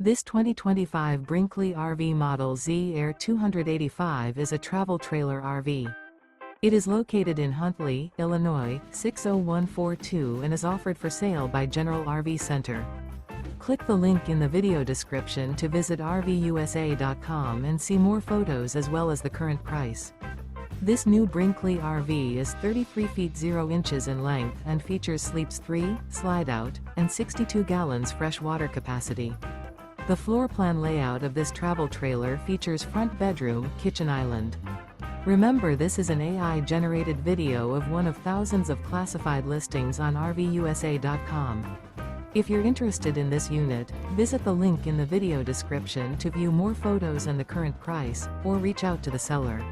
This 2025 Brinkley RV Model Z Air 285 is a travel trailer RV. It is located in Huntley, Illinois, 60142 and is offered for sale by General RV Center. Click the link in the video description to visit RVUSA.com and see more photos as well as the current price. This new Brinkley RV is 33 feet 0 inches in length and features sleeps 3, Slideout, and 62 gallons fresh water capacity. The floor plan layout of this travel trailer features front bedroom, kitchen island. Remember, this is an AI-generated video of one of thousands of classified listings on RVUSA.com. If you're interested in this unit, visit the link in the video description to view more photos and the current price, or reach out to the seller.